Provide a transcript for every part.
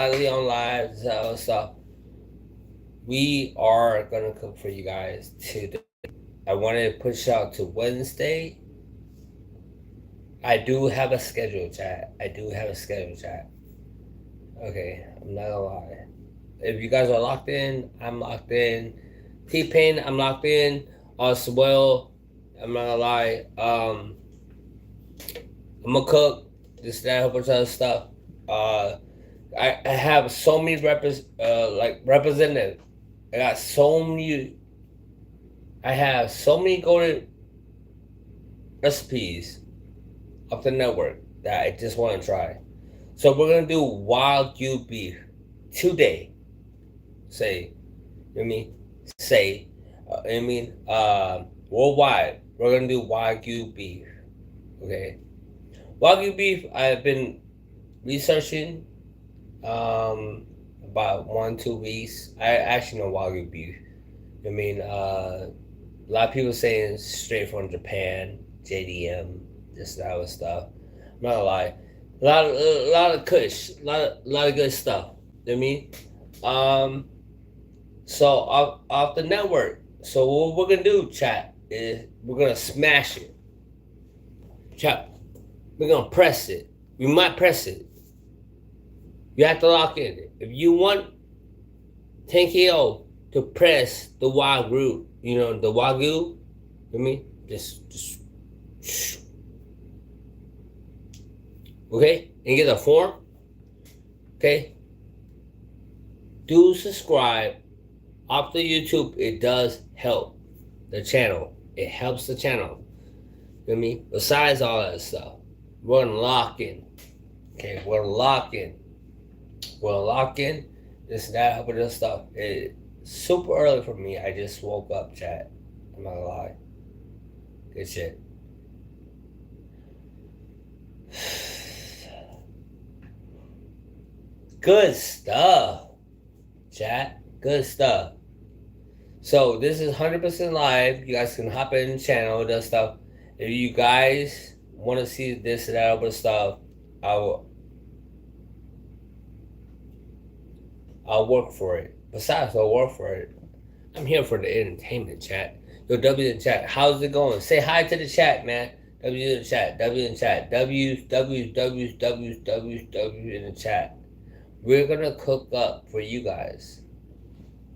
slightly on live stuff. We are gonna cook for you guys today. I wanted to push out to Wednesday. I do have a schedule, chat. I do have a schedule, chat. Okay, I'm not gonna lie. If you guys are locked in, I'm locked in. T-Pain, I'm locked in. Swell, I'm not gonna lie. I'm gonna cook. This, that, a whole bunch of other stuff. Uh, I have so many representatives. I got so many. I have so many golden recipes off the network that I just want to try. So we're gonna do Wagyu beef today. Say, you know what I mean? Say, worldwide. We're gonna do Wagyu beef. Okay, Wagyu beef. I've been researching about 1-2 weeks. I actually know Wagyu beef. I mean, a lot of people saying it's straight from Japan, JDM, this type of stuff. I'm not gonna lie, a lot of kush, a lot of good stuff. You know what I mean, so off the network. So what we're gonna do, chat, is we're gonna smash it. Chat, we're gonna press it. We might press it. You have to lock in. If you want 10KO to press the Wagyu, the Wagyu, you know what I mean? Just okay? And get a form. Okay? Do subscribe. Off the YouTube, it does help the channel. It helps the channel. You know what I mean? Besides all that stuff, we're gonna lock in. Okay, we're lock in. We're lock in. This and that, but this stuff. It's super early for me. I just woke up, chat. I'm not gonna lie. Good shit. Good stuff, chat. Good stuff. So this is 100% live. You guys can hop in the channel, that stuff. If you guys want to see this and that other stuff, I'll work for it. Besides, I'll work for it. I'm here for the entertainment, chat. Yo, W in the chat. How's it going? Say hi to the chat, man. W in the chat. W in the chat. W in the chat. We're gonna cook up for you guys.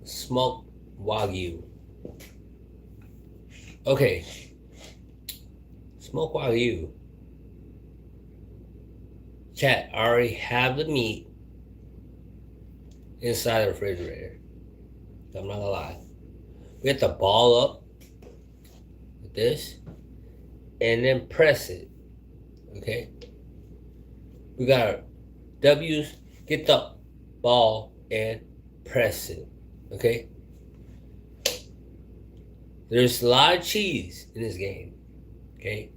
Smoked Wagyu. Okay. Smoked Wagyu. Chat, I already have the meat inside the refrigerator. I'm not gonna lie. We have to ball up with this and then press it. Okay? We gotta get the ball and press it. Okay? There's a lot of cheese in this game. Okay?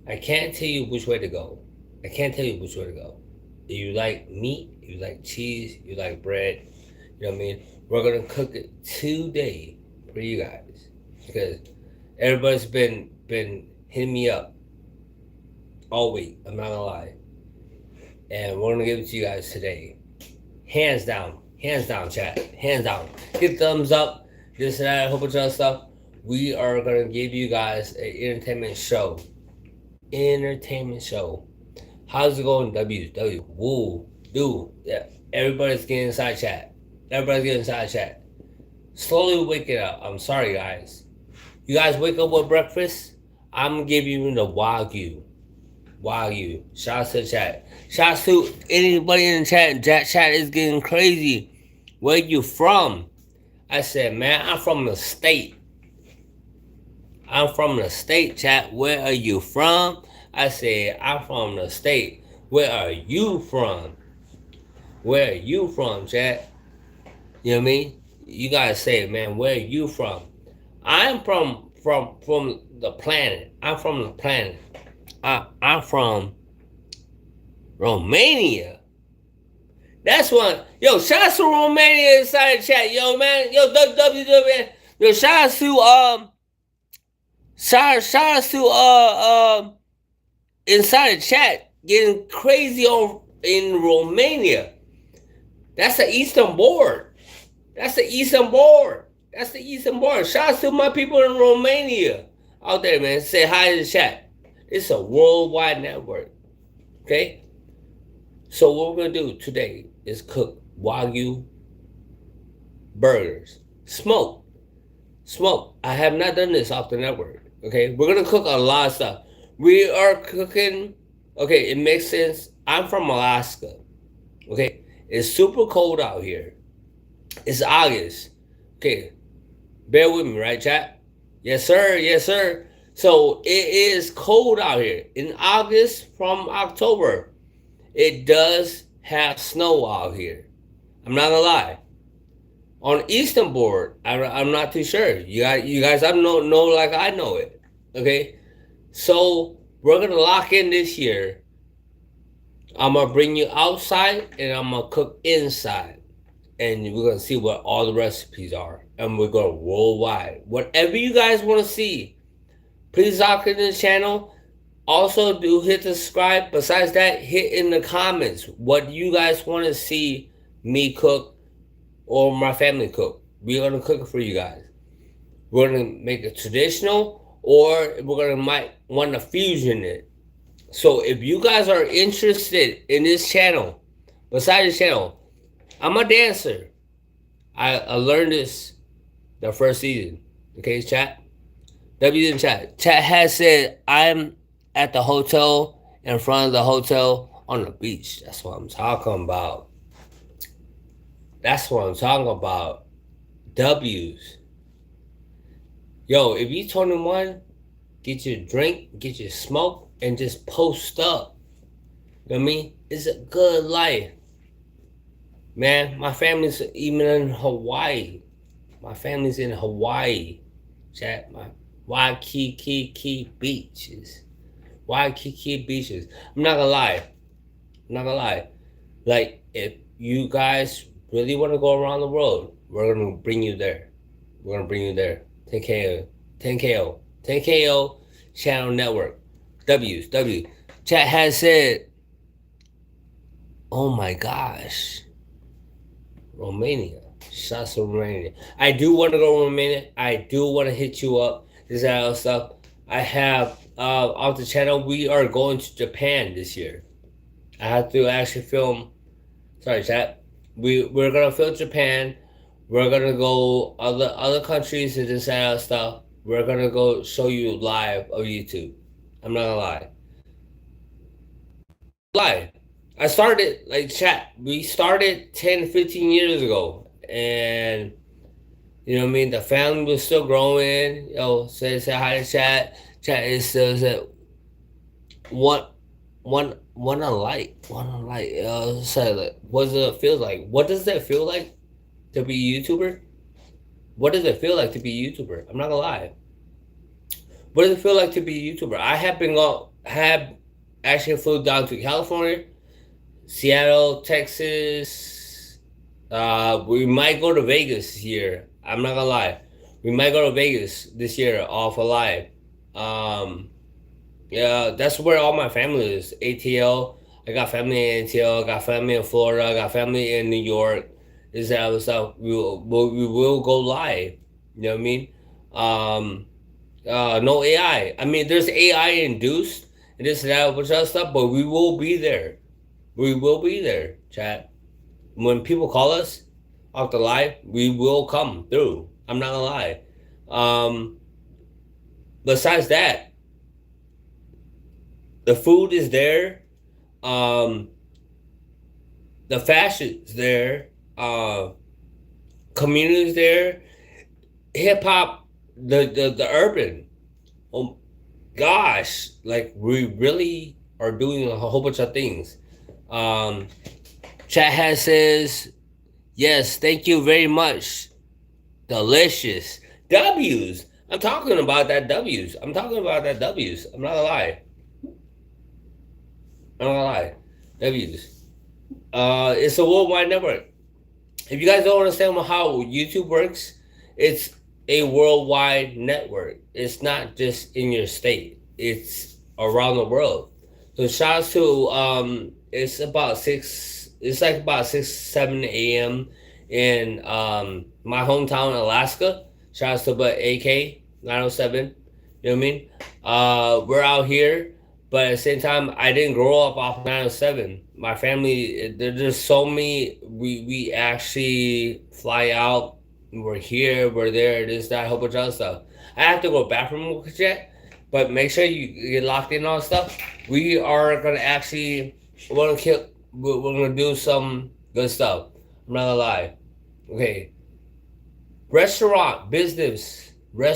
I can't tell you which way to go. If you like meat, if you like cheese, you like bread, you know what I mean? We're gonna cook it today for you guys. Because everybody's been hitting me up all week, I'm not gonna lie. And we're gonna give it to you guys today. Hands down, chat. Hands down. Hit thumbs up, this and that, a whole bunch of other stuff. We are gonna give you guys an entertainment show. How's it going, W? Woo, dude. Yeah. Everybody's getting inside chat. Slowly waking up. I'm sorry, guys. You guys wake up with breakfast? I'm gonna give you the Wagyu. Shout out to the chat. Shout out to anybody in the chat. Chat is getting crazy. Where you from? I said, man, I'm from the state. Chat. Where are you from? I said, I'm from the state. Where are you from? Chat? You know what I mean? You gotta say, man, where are you from? I'm from the planet. I'm from Romania. That's one. Yo, shout out to Romania inside the chat. Yo, man. Yo, WWW. Yo, shout out to inside the chat getting crazy in Romania. That's the Eastern Board. That's the Eastern Board. That's the Eastern Board. Shout out to my people in Romania out there, man. Say hi in the chat. It's a worldwide network. Okay? So what we're gonna do today is cook Wagyu burgers. Smoke. I have not done this off the network. Okay? We're gonna cook a lot of stuff. We are cooking. Okay, it makes sense. I'm from Alaska. Okay? It's super cold out here. It's August. Okay, bear with me, right, chat? Yes, sir. Yes, sir. So it is cold out here. In August from October, it does have snow out here. I'm not gonna lie. On Eastern Board, I'm not too sure. You guys, I don't know like I know it. Okay, so we're gonna lock in this year. I'm gonna bring you outside, and I'm gonna cook inside. And we're gonna see what all the recipes are, and we're going worldwide. Whatever you guys want to see, please lock in the channel. Also, do hit the subscribe. Besides that, hit in the comments what you guys want to see me cook or my family cook. We're gonna cook it for you guys. We're gonna make it traditional, or we're gonna might want to fusion it. So if you guys are interested in this channel, besides this channel, I'm a dancer. I learned this the first season. Okay, chat? W's in chat. Chat has said I'm at the hotel, in front of the hotel on the beach. That's what I'm talking about. That's what I'm talking about. W's. Yo, if you 21, get your drink, get your smoke, and just post up. You know what I mean? It's a good life. Man, my family's even in Hawaii. My family's in Hawaii. Chat, my Waikiki beaches. Waikiki beaches. I'm not gonna lie. Like, if you guys really want to go around the world, we're gonna bring you there. 10KO. 10KO channel network. W. Chat has said, oh my gosh. Romania. Shots of Romania. I do want to go to Romania. I do want to hit you up. This other stuff. I have off the channel. We are going to Japan this year. I have to actually film. Sorry, chat. We're gonna film Japan. We're gonna go other countries and this other stuff. We're gonna go show you live on YouTube. I'm not gonna lie. I started, like, chat. We started 10, 15 years ago. And, you know what I mean? The family was still growing. Yo, say hi to chat. Chat is still said, one a light. Say, like, what does it feel like? What does that feel like to be a YouTuber? What does it feel like to be a YouTuber? I'm not gonna lie. What does it feel like to be a YouTuber? I have actually flew down to California, Seattle, Texas. We might go to Vegas this year. I'm not gonna lie. We might go to Vegas this year off alive. Yeah, that's where all my family is. ATL. I got family in ATL. I got family in Florida. I got family in New York. This other stuff. We will go live. You know what I mean? No AI. I mean, there's AI induced and this and that, a bunch of stuff, but we will be there. We will be there, chat. When people call us off the live, we will come through. I'm not gonna lie. Besides that, the food is there. The fashion's there. Community's there. Hip hop, the urban. Oh gosh, like, we really are doing a whole bunch of things. Chat has says, yes, thank you very much. Delicious. W's. I'm talking about that W's. I'm not gonna lie. W's. It's a worldwide network. If you guys don't understand how YouTube works, it's a worldwide network. It's not just in your state. It's around the world. So shouts to it's about It's like about 6, 7 a.m. in my hometown, Alaska. Shout out to but AK 907. You know what I mean? We're out here, but at the same time, I didn't grow up off 907. My family, there's just so many. We actually fly out. We're here. We're there. This, that, a whole bunch of other stuff. I have to go bathroom yet, but make sure you get locked in on stuff. We are gonna actually we're gonna kill. We're gonna do some good stuff. I'm not gonna lie. Okay, restaurant business. We're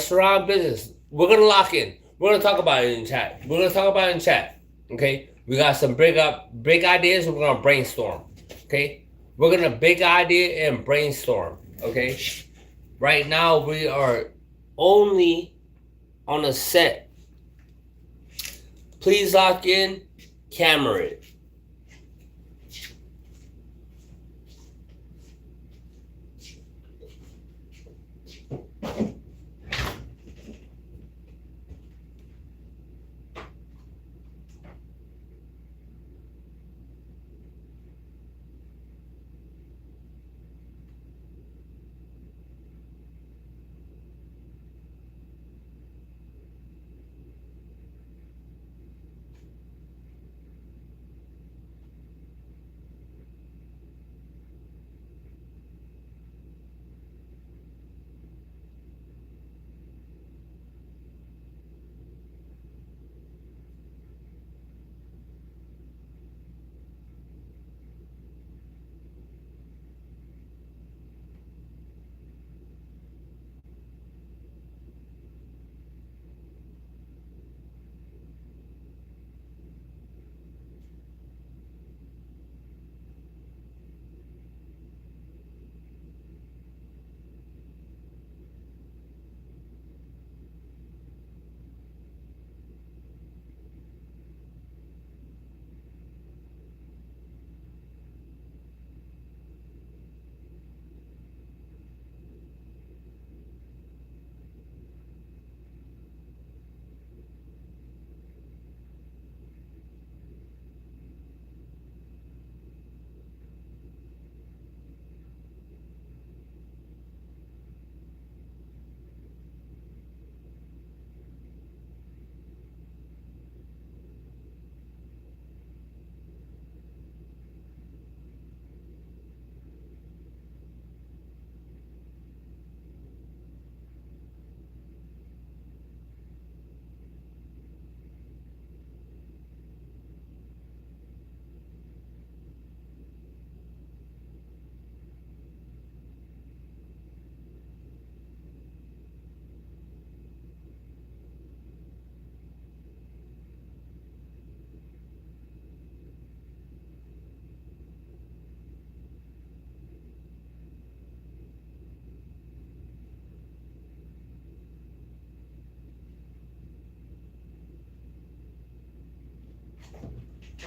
gonna lock in. We're gonna talk about it in chat. We're gonna talk about it in chat. Okay, we got some big ideas. We're gonna brainstorm. Okay, we're gonna big idea and brainstorm. Okay, right now we are only on a set. Please lock in, camera it.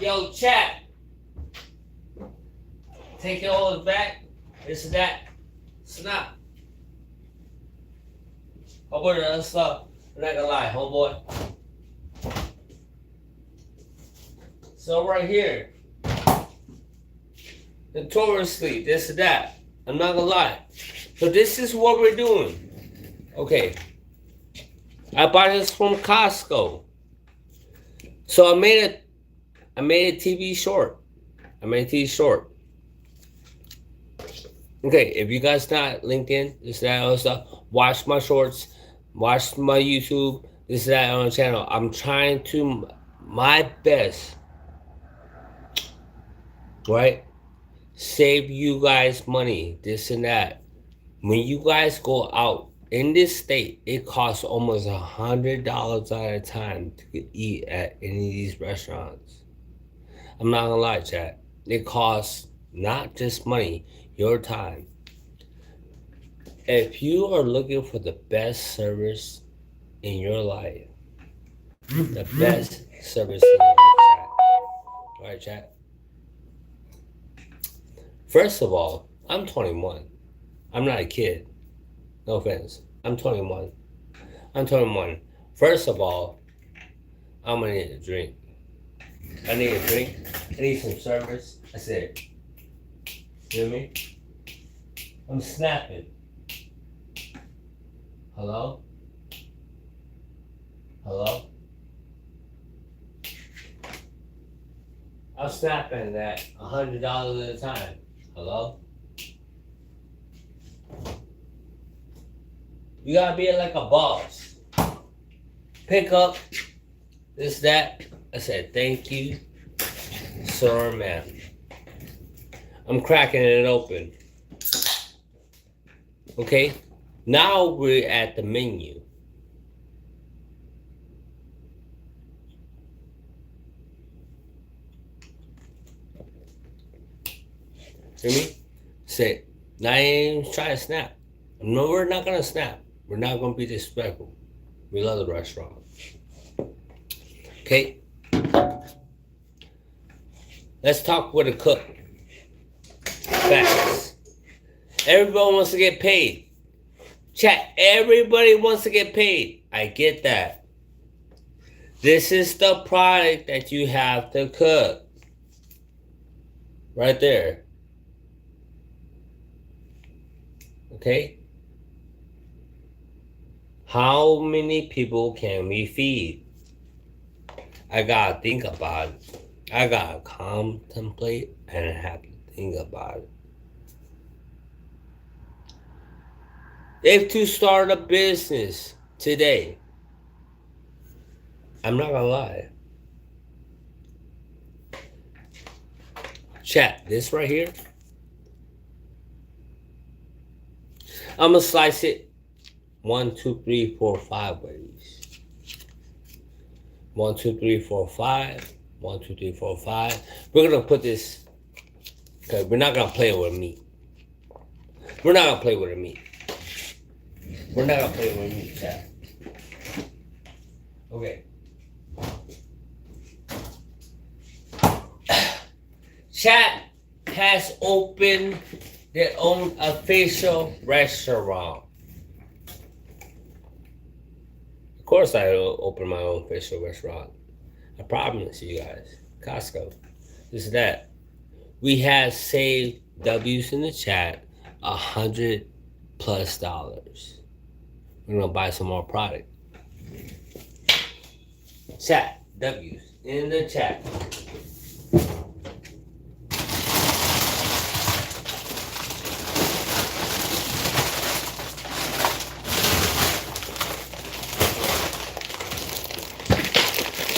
Yo, chat. Take your orders back. This and that. Snap. Homeboy, other stuff. I'm not gonna lie, homeboy. So right here, notoriously, this and that. I'm not gonna lie. So this is what we're doing. Okay. I bought this from Costco. So I made a TV short. Okay, if you guys not LinkedIn, this that other stuff, watch my shorts, watch my YouTube, this that on the channel. I'm trying to my best, right? Save you guys money, this and that. When you guys go out in this state, it costs almost $100 at a time to eat at any of these restaurants. I'm not gonna lie, chat. It costs not just money, your time. If you are looking for the best service in your life, the best service in your life, chat. All right, chat. First of all, I'm 21. I'm not a kid. No offense. I'm 21. First of all, I'm gonna need a drink. I need a drink. I need some service. That's it. You hear me? I'm snapping. Hello? Hello? I'm snapping at $100 at a time. Hello? You gotta be like a boss. Pick up this, that. I said, thank you, sir, ma'am. I'm cracking it open. Okay? Now we're at the menu. Hear me? Say, now I ain't even trying to snap. No, we're not gonna snap. We're not gonna be disrespectful. We love the restaurant. Okay? Let's talk with a cook. Facts. Everybody wants to get paid. Chat, everybody wants to get paid. I get that. This is the product that you have to cook. Right there. Okay? How many people can we feed? I gotta think about it. I gotta contemplate and I have to think about it. If to start a business today, I'm not gonna lie. Chat, this right here, I'm gonna slice it 1, 2, 3, 4, 5 ways. 1, 2, 3, 4, 5. 1, 2, 3, 4, 5. We're gonna put this because we're not gonna play with meat. We're not gonna play with the meat. We're not gonna play with meat, chat. Okay. Chat has opened their own official restaurant. Of course, I open my own official restaurant. I promise you guys. Costco. This is that. We have saved W's in the chat $100+. We're gonna buy some more product. Chat W's in the chat.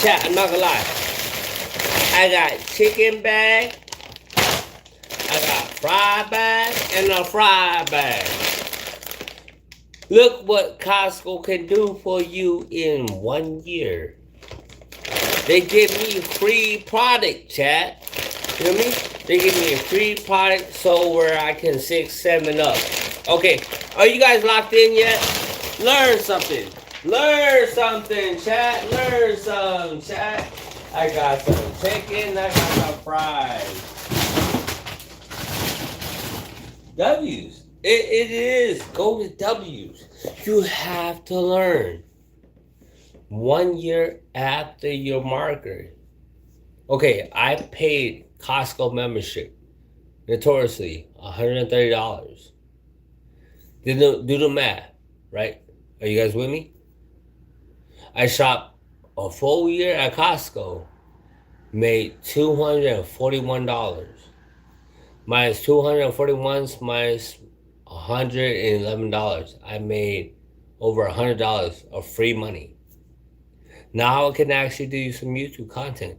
Chat, I'm not gonna lie. I got chicken bag, I got fry bag, and a fry bag. Look what Costco can do for you in 1 year. They give me free product, chat. You know me? They give me a free product so where I can 6, 7 up. Okay, are you guys locked in yet? Learn something. Learn something, chat. Learn some, chat. I got some chicken. I got some fries. W's. It is. Go to W's. You have to learn. 1 year after your marker. Okay, I paid Costco membership. Notoriously, $130. Do the math, right? Are you guys with me? I shopped a full year at Costco, made $241. Minus 241 minus $111. I made over $100 of free money. Now I can actually do some YouTube content.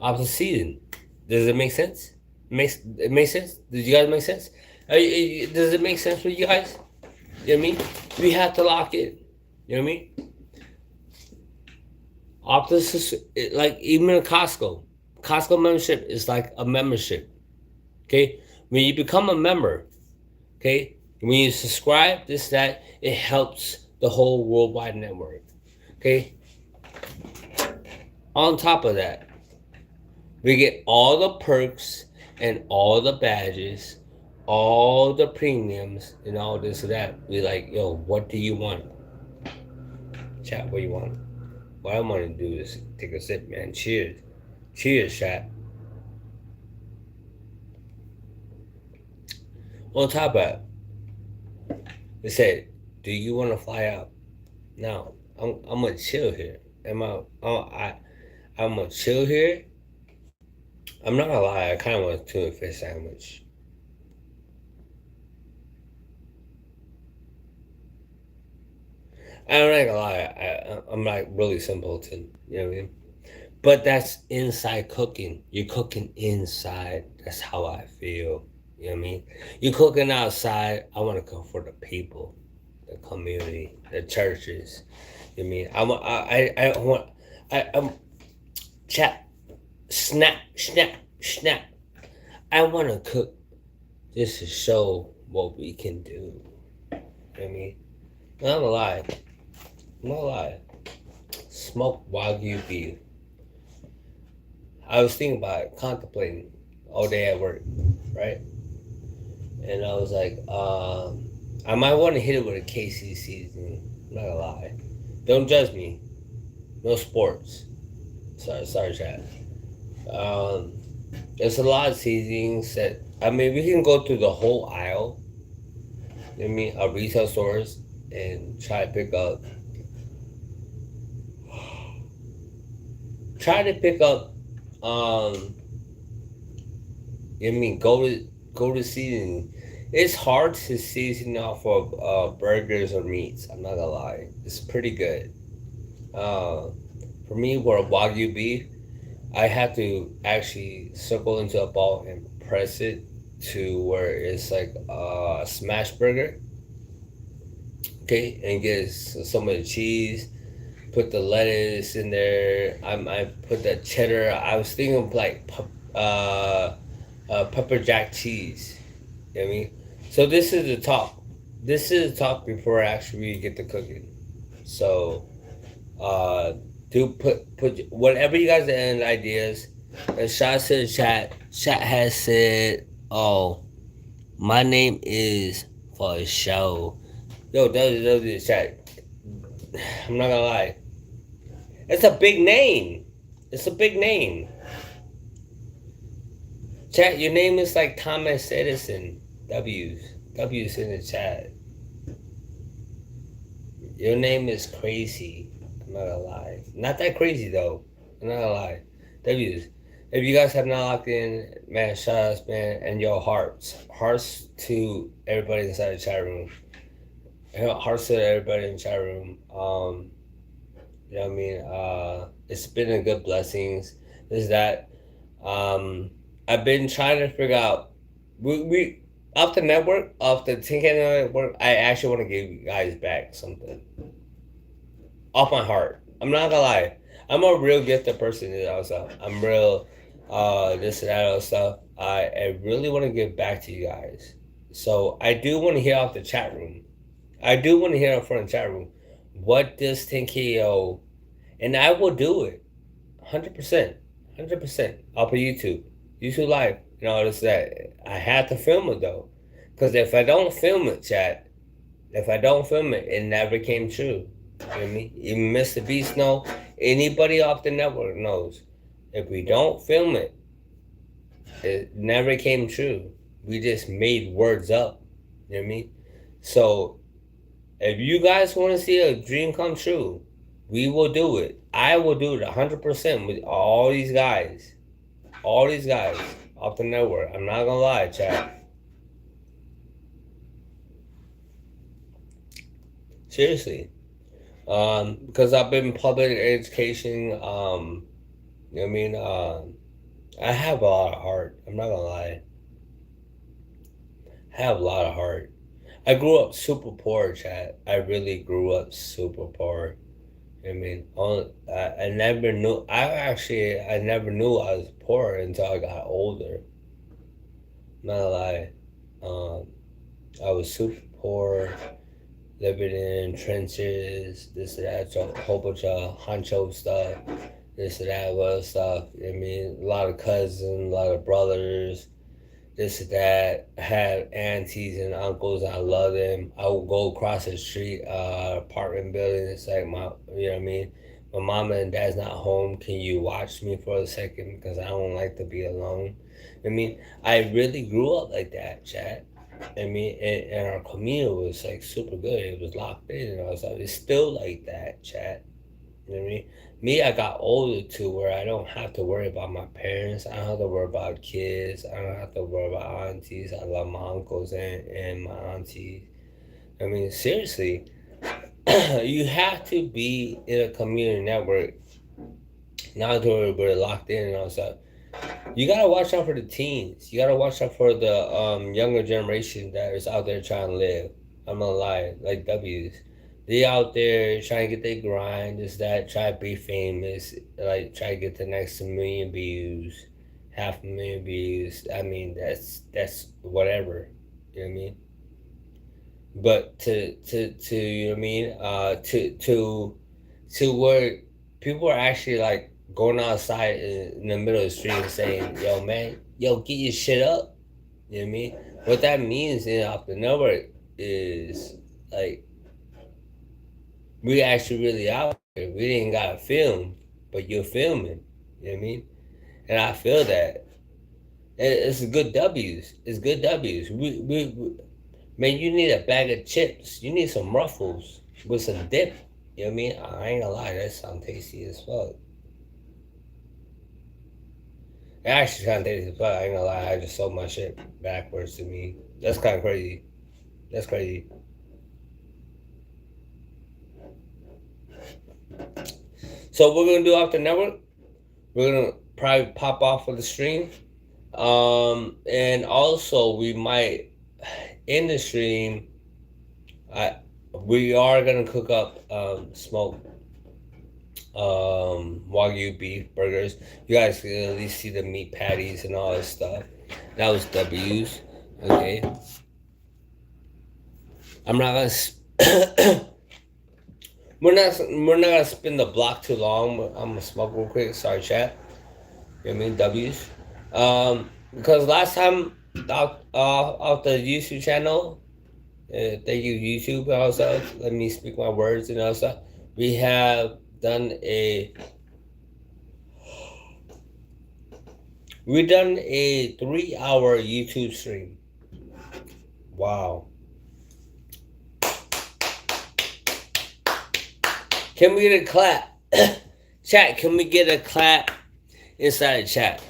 Off the season. Does it make sense? It makes sense? Does you guys make sense? Does it make sense for you guys? You know what I mean? We have to lock in. You know what I mean? Optus, like even a Costco membership is like a membership. Okay? When you become a member, okay, when you subscribe, this, that, it helps the whole worldwide network. Okay? On top of that, we get all the perks and all the badges, all the premiums, and all this and that. We like, yo, what do you want? Chat, what do you want? What I want to do is take a sip, man. Cheers. Cheers, chat. On top of that, they said, "Do you want to fly out?" No, I'm gonna chill here. I'm gonna chill here. I'm not gonna lie. I kind of want a tuna fish sandwich. I'm not gonna lie. I'm like really simpleton. You know what I mean? But that's inside cooking. You're cooking inside. That's how I feel. You know what I mean? You're cooking outside. I want to cook for the people, the community, the churches. You know what I mean? I want. I'm chat. Snap. Snap. Snap. I want to cook just to show what we can do. You know what I mean? I'm not gonna lie. I'm not gonna lie. Smoked Wagyu beef. I was thinking about it, contemplating all day at work, right? And I was like, I might want to hit it with a KC seasoning. I'm not gonna lie. Don't judge me. No sports. Sorry, chat. Um, there's a lot of seasonings that I mean we can go through the whole aisle. You know what I mean, of retail stores and try to pick up you know what I mean, go to seasoning. It's hard to season off of burgers or meats. I'm not gonna lie, it's pretty good. Uh, for me, for a wagyu beef, I have to actually circle into a ball and press it to where it's like a smash burger. Okay, and get some of the cheese. Put the lettuce in there. I put the cheddar. I was thinking of like pepper jack cheese. You know what I mean? So this is the talk. This is the talk before I actually get to cooking. So uh, do put whatever you guys and ideas. And shout out to the chat. Chat has said, "Oh, my name is for a show." Yo, that was the chat. I'm not gonna lie. It's a big name. It's a big name. Chat, your name is like Thomas Edison. W's. W's in the chat. Your name is crazy. I'm not gonna lie. Not that crazy though. I'm not gonna lie. W's. If you guys have not locked in, man, shout outs, man, and yo, hearts. Hearts to everybody inside the chat room. Hearts to everybody in the chat room. You know what I mean? It's been a good blessings. Is that I've been trying to figure out we off the network, off the Tinker network, I actually want to give you guys back something. Off my heart. I'm not gonna lie. I'm a real gifted person in that stuff. I'm real this and that other stuff. I really want to give back to you guys. So I do want to hear off the chat room. I do want to hear from the chat room. What does 10KO, and I will do it 100%. 100%. I'll put YouTube Live, and all this that. I have to film it though. Because if I don't film it, chat, if I don't film it, it never came true. You know what I mean? Even Mr. Beast know, anybody off the network knows. If we don't film it, it never came true. We just made words up. You know what I mean? So if you guys want to see a dream come true, we will do it. I will do it 100% with all these guys. All these guys off the network. I'm not gonna lie, chat. Seriously. Because I've been public education, you know what I mean? I have a lot of heart. I'm not gonna lie. I have a lot of heart. I grew up super poor, chat. I really grew up super poor. I mean, I never knew. I never knew I was poor until I got older. Not gonna lie. Um, I was super poor, living in trenches, this and that, a whole bunch of honcho stuff, this and that, other stuff. I mean, a lot of cousins, a lot of brothers, this and that. I had aunties and uncles. I love them. I would go across the street, apartment building. It's like you know what I mean. My mama and dad's not home. Can you watch me for a second? Because I don't like to be alone. I mean, I really grew up like that, chat. I mean, and our community was like super good. It was locked in, and I was like, it's still like that, chat. You know what I mean? Me, I got older too, where I don't have to worry about my parents. I don't have to worry about kids. I don't have to worry about aunties. I love my uncles and my aunties. I mean, seriously, you have to be in a community network, not to where we're locked in and all stuff. You gotta watch out for the teens. You gotta watch out for the younger generation that is out there trying to live. I'm gonna lie, like W's. They out there trying to get their grind, just that, try to be famous, like try to get the next million views, half a million views. I mean, that's whatever. You know what I mean? But to you know what I mean? To where people are actually like going outside in the middle of the street and saying, "Yo, man, yo, get your shit up." You know what I mean? What that means in off the number is like we actually really out here. We didn't got to film, but you're filming. You know what I mean? And I feel that it's good W's. It's good W's. Man, you need a bag of chips. You need some ruffles with some dip. You know what I mean? I ain't gonna lie, that sound tasty as fuck. It actually sound tasty as fuck. I ain't gonna lie, I just sold my shit backwards to me. That's kind of crazy. That's crazy. So what we're gonna do off the network? We're gonna probably pop off of the stream. And also we might in the stream. I we are gonna cook up smoke wagyu beef burgers. You guys can at least see the meat patties and all this stuff. That was W's. Okay, I'm not gonna. We're not gonna spin the block too long. I'm gonna smoke real quick. Sorry, chat. You know what I mean? W's. Because last time off the YouTube channel, thank you YouTube also. Let me speak my words and also. We have done a we done a 3 hour YouTube stream. Wow. Can we get a clap? Chat, can we get a clap inside the chat?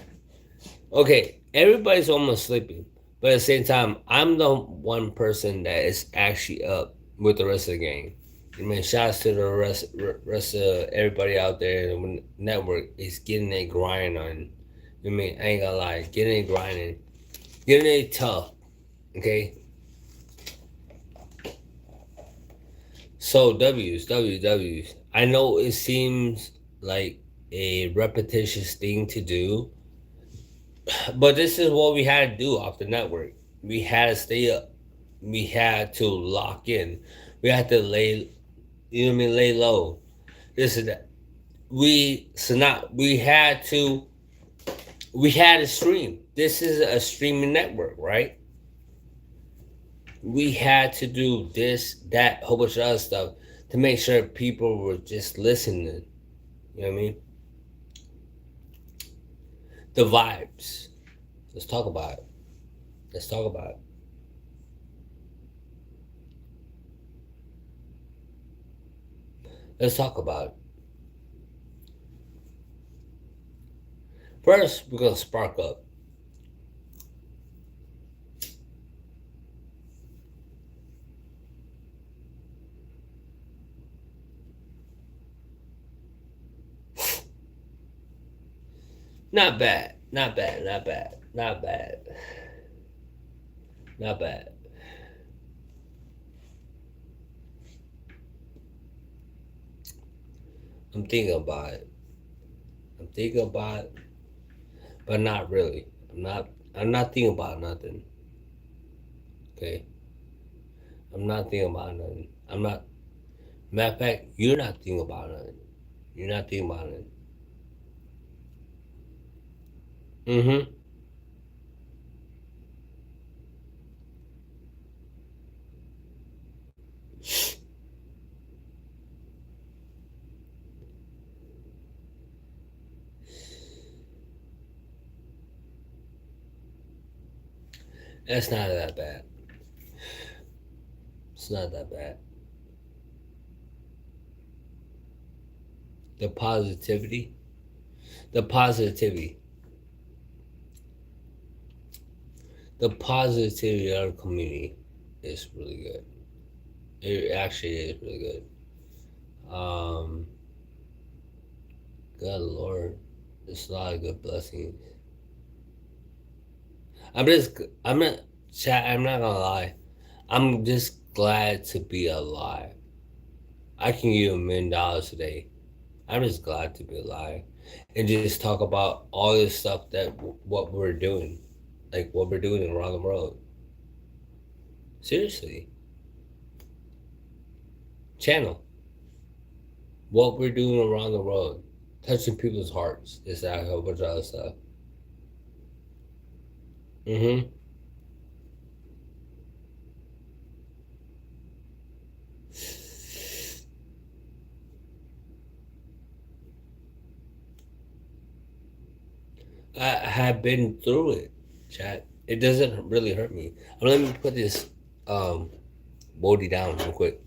Okay, everybody's almost sleeping. But at the same time, I'm the one person that is actually up with the rest of the gang. I mean, shouts to the rest of everybody out there in the network is getting a grind on. I mean, I ain't gonna lie, getting it grinding, getting it tough. Okay, so W's. I know it seems like a repetitious thing to do, but this is what we had to do off the network. We had to stay up. We had to lock in. We had to lay, you know what I mean, lay low. This is that. We had to stream. This is a streaming network, right? We had to do this, that, whole bunch of other stuff to make sure people were just listening. You know what I mean? The vibes. Let's talk about it. Let's talk about it. Let's talk about it. First, we're gonna spark up. Not bad. Not bad. Not bad. Not bad. Not bad. I'm thinking about it. I'm thinking about it, but not really. I'm not thinking about nothing. Okay. I'm not thinking about nothing. I'm not. Matter of fact, you're not thinking about nothing. You're not thinking about nothing. Mm-hmm. That's not that bad. It's not that bad. The positivity, the positivity, the positivity of the community is really good. It actually is really good. Good Lord, there's a lot of good blessings. I'm just, I'm not, chat. I'm not gonna lie. I'm just glad to be alive. I can give you $1 million today. I'm just glad to be alive and just talk about all this stuff that what we're doing, like what we're doing around the world. Seriously, channel what we're doing around the world, touching people's hearts. Is that a whole bunch of other stuff? Mm-hmm. I have been through it, chat. It doesn't really hurt me. Let me put this um Bodie down real quick.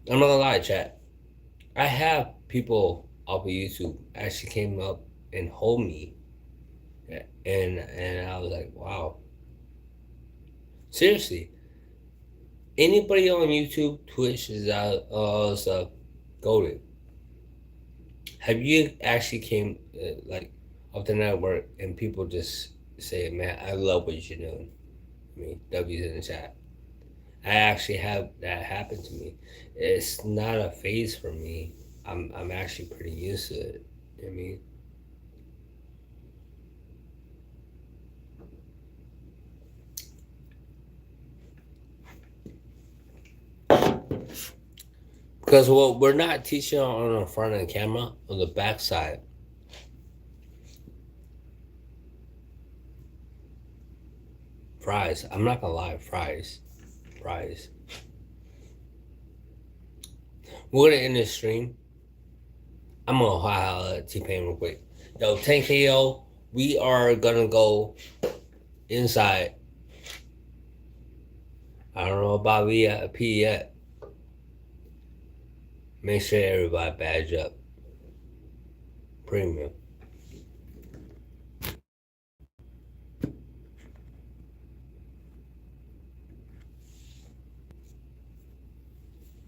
I'm not gonna lie, chat. I have people off of YouTube actually came up and hold me, and I was like, wow. Seriously, anybody on YouTube, Twitch is out, all stuff, go to. Have you actually came like up the network and people just say, "Man, I love what you're doing." I mean, W's in the chat. I actually have that happen to me. It's not a phase for me. I'm actually pretty used to it. I mean, because what we're not teaching on the front of the camera, on the back side, fries. I'm not gonna lie, fries, fries. We're gonna end this stream. I'm gonna holla at T Pain real quick. Yo, 10KO, we are gonna go inside. I don't know about VIP yet. Make sure everybody badge up. Premium.